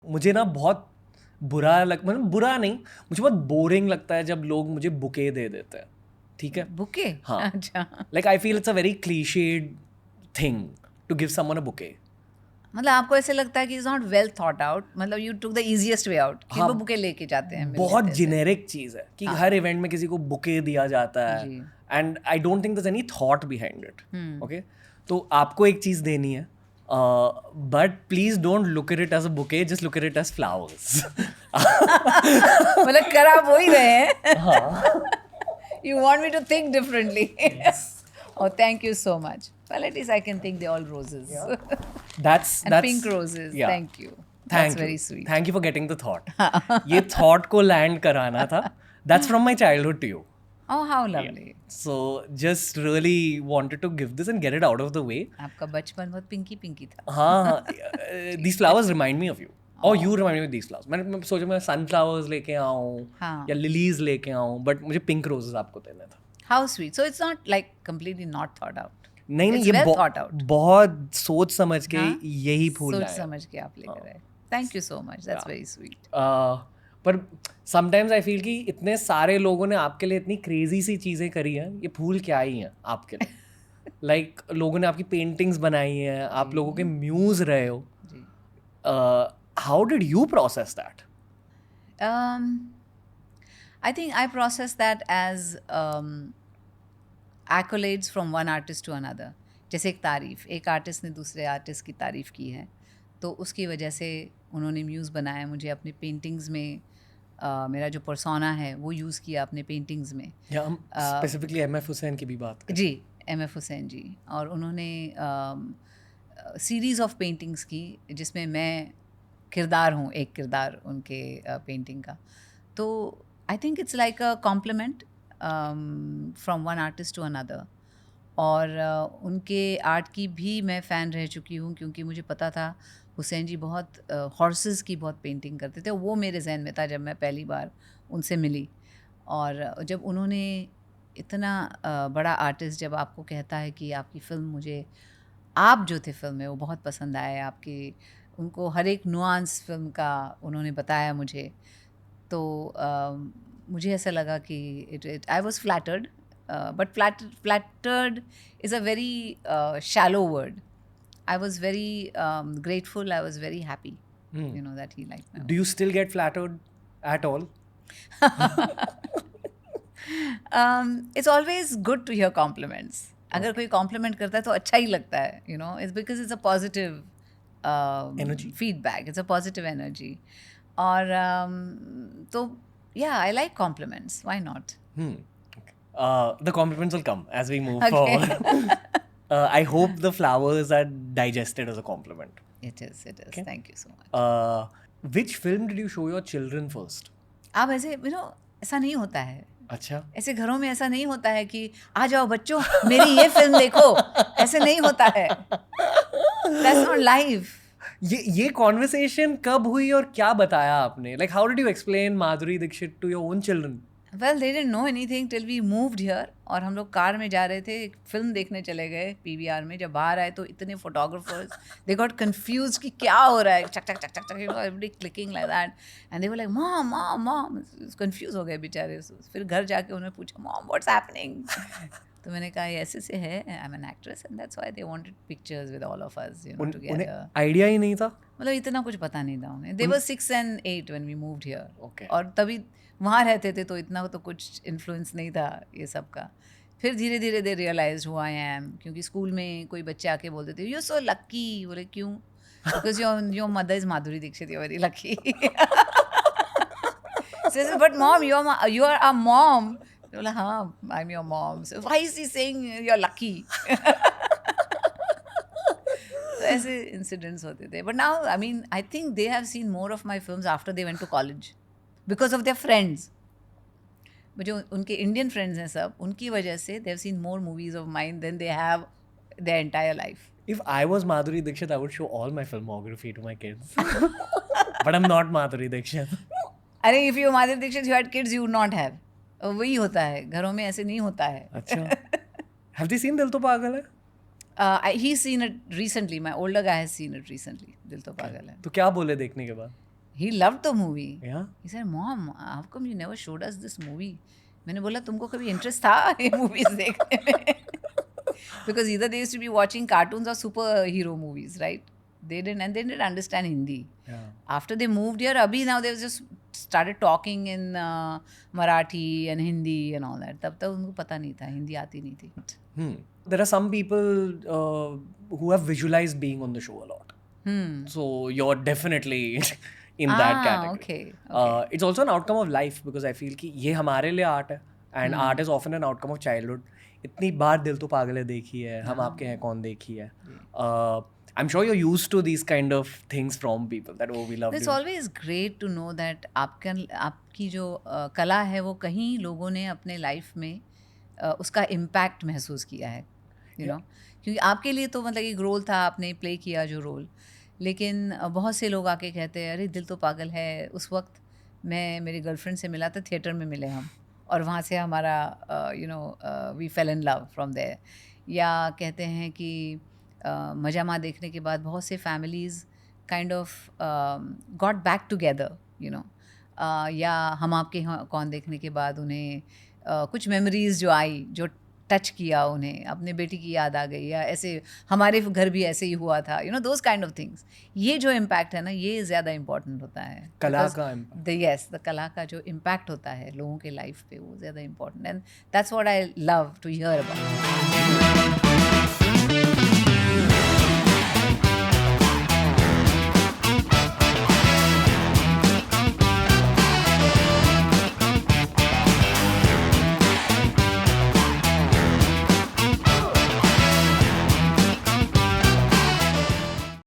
मुझे ना बहुत मतलब बुरा नहीं, मुझे बहुत बोरिंग लगता है जब लोग मुझे बुके दे देते हैं, ठीक है? बुके? हाँ, अच्छा, like I feel it's a very cliched thing to give someone a bouquet. मतलब आपको ऐसे लगता है कि is not well thought out, मतलब you took the easiest way out कि हाँ, वो बुके लेके जाते हैं, मिल बहुत लेते हैं ऐसे। जेनेरिक चीज़ है कि हाँ। हर इवेंट में किसी को बुके दिया जाता है, जी। And I don't think there any thought behind it. Okay, तो आपको एक चीज़ देनी है, but please don't look at it as a bouquet, just look at it as flowers. मतलब कर आप वो ही रहे हैं. हाँ. You want me to think differently. Oh, thank you so much. Well, at least I can think they're all roses. And pink roses. yeah. Thank you. That's Thank you. very sweet. Thank you for getting the thought. ये thought को land कराना था. That's from my childhood to you. Oh, how Yeah. lovely. So just really wanted to give this and get it out of the way. आपका बचपन बहुत पिंकी पिंकी था. हाँ, these flowers remind me of you. Or you remind me of these flowers. मैं सोचा मैं sunflowers लेके आऊँ हाँ. या lilies लेके आऊँ, but मुझे pink roses आपको देना था. How sweet. So it's not like completely not thought out. नहीं It's ये well thought out. बहुत सोच समझ के हाँ? यही फूल सोच लाए हैं. समझ के आप लेकर आए. Thank you so much. That's very sweet. पर समटाइम्स आई फील कि इतने सारे लोगों ने आपके लिए इतनी क्रेजी सी चीज़ें करी हैं, ये फूल क्या ही हैं आपके लिए. लाइक लोगों ने आपकी पेंटिंग्स बनाई हैं, आप लोगों के म्यूज़ रहे हो. जी. How did you process that? I think I process that as accolades from one artist to another. जैसे एक तारीफ़, एक आर्टिस्ट ने दूसरे आर्टिस्ट की तारीफ़ की है, तो उसकी वजह से उन्होंने म्यूज़ बनाया मुझे अपने पेंटिंग्स में. मेरा जो पर्सोना है वो यूज़ किया अपने पेंटिंग्स में. या हम स्पेसिफिकली एमएफ हुसैन की भी बात करें. जी, एमएफ हुसैन जी. और उन्होंने सीरीज़ ऑफ पेंटिंग्स की जिसमें मैं किरदार हूँ, एक किरदार उनके पेंटिंग का. तो I think it's like a compliment from one artist to another. और उनके आर्ट की भी मैं फ़ैन रह चुकी हूँ क्योंकि मुझे पता था हुसैन जी बहुत हॉर्सेस की बहुत पेंटिंग करते थे. वो मेरे जहन में था जब मैं पहली बार उनसे मिली. और जब उन्होंने इतना बड़ा आर्टिस्ट जब आपको कहता है कि आपकी फ़िल्म मुझे, आप जो थे फ़िल्म में वो बहुत पसंद आए, आपकी उनको हर एक नुआंस फ़िल्म का उन्होंने बताया मुझे, तो मुझे ऐसा लगा कि it I was flattered. But flattered is a very shallow word. I was very grateful. I was very happy, that he liked my work. Do you still get flattered at all? It's always good to hear compliments. अगर कोई compliment करता है तो अच्छा ही लगता है, It's because it's a positive Energy. feedback. It's a positive energy. और तो yeah, I like compliments. Why not? The compliments will come as we move forward. I hope the flowers are digested as a compliment. It is. Okay. Thank you so much. Which film did you show your children first? आप ऐसे ऐसा नहीं होता है. अच्छा. ऐसे घरों में ऐसा नहीं होता है कि आ जाओ बच्चों मेरी ये फिल्म देखो. ऐसे नहीं होता है. That's not life. ये कॉन्वर्सेशन कब हुई और क्या बताया आपने? Like how did you explain Madhuri Dixit to your own children? Well, they didn't know anything till we moved here. और हम लोग कार में जा रहे थे, एक फिल्म देखने चले गए PVR में. जब बाहर आए तो इतने फोटोग्राफर्स, they got confused कि क्या हो रहा है. चक चक चक चक चक, everybody clicking like that. And they were like, mom, mom, mom. Confused हो गए बेचारे. फिर घर जाके उन्होंने पूछा, mom, what's happening? तो मैंने कहा ये ऐसे से है, I'm an actress and that's why they wanted pictures with all of us, together. उन्हें आइडिया ही नहीं था? मतलब इतना कुछ पता नहीं था उन्हें. They were 6 and 8 when we moved here. Okay. और तभी वहाँ रहते थे तो इतना तो कुछ इन्फ्लुएंस नहीं था ये सब का. फिर धीरे धीरे दे रियलाइज हुआ आई एम, क्योंकि स्कूल में कोई बच्चे आके बोलते थे यू सो लक्की. बोले क्यों? Because your mother is Madhuri Dixit, you very lucky. But mom you are a mom. बोला हाँ I am your mom. So why is he saying you are lucky? तो ऐसे इंसिडेंट्स होते थे. But now I mean I think they have seen more of my films after they went to college because of their friends. जो उनके Indian friends हैं सब, उनकी वजह से they have seen more movies of mine than they have their entire life. If I was Madhuri Dixit, I would show all my filmography to my kids. But I'm not Madhuri Dixit. अरे if you Madhuri Dixit, you had kids, you would not have. वही होता है, घरों में ऐसे नहीं होता है. अच्छा. Have they seen दिल तो पागल है? He's seen it recently. My older guy has seen it recently. दिल तो पागल है. तो क्या बोले देखने के बाद? he loved the movie. Yeah. He said, Mom, how come you never showed us this movie? मैंने बोला तुमको कभी इंटरेस्ट था ये मूवीज देखने में? Because either they used to be watching cartoons or superhero movies, right? They didn't understand Hindi. Yeah. After they moved here, abhi now they've just started talking in Marathi and Hindi and all that. तब तक उनको पता नहीं था, हिंदी आती नहीं थी. There are some people who have visualized being on the show a lot. So you're definitely in that category. Okay. It's also an outcome of life because I feel कि ये हमारे लिए art है and art is often an outcome of childhood. इतनी बार दिल तो पागल है देखी है, हम आपके हैं कौन देखी है. I'm sure you're used to these kind of things from people that we love It's you. always great to know that आपकी जो कला है वो कहीं लोगों ने अपने लाइफ में उसका इम्पैक्ट महसूस किया है, you know, क्योंकि आपके लिए तो मतलब एक रोल था, आपने प्ले किया जो रोल, लेकिन बहुत से लोग आके कहते हैं अरे दिल तो पागल है, उस वक्त मैं मेरी गर्लफ्रेंड से मिला था, थिएटर में मिले हम, और वहाँ से हमारा we fell in love from there. या कहते हैं कि मजामा देखने के बाद बहुत से families kind of got back together, you know, या हम आपके कौन देखने के बाद उन्हें कुछ मेमोरीज़ जो आई, जो टच किया उन्हें, अपने बेटी की याद आ गई, या ऐसे हमारे घर भी ऐसे ही हुआ था, you know, those kind of things. ये जो इम्पैक्ट है ना, ये ज़्यादा इम्पॉर्टेंट होता है. कला का द कला का जो इम्पैक्ट होता है लोगों के लाइफ पे, वो ज़्यादा important, and that's what I love to hear about.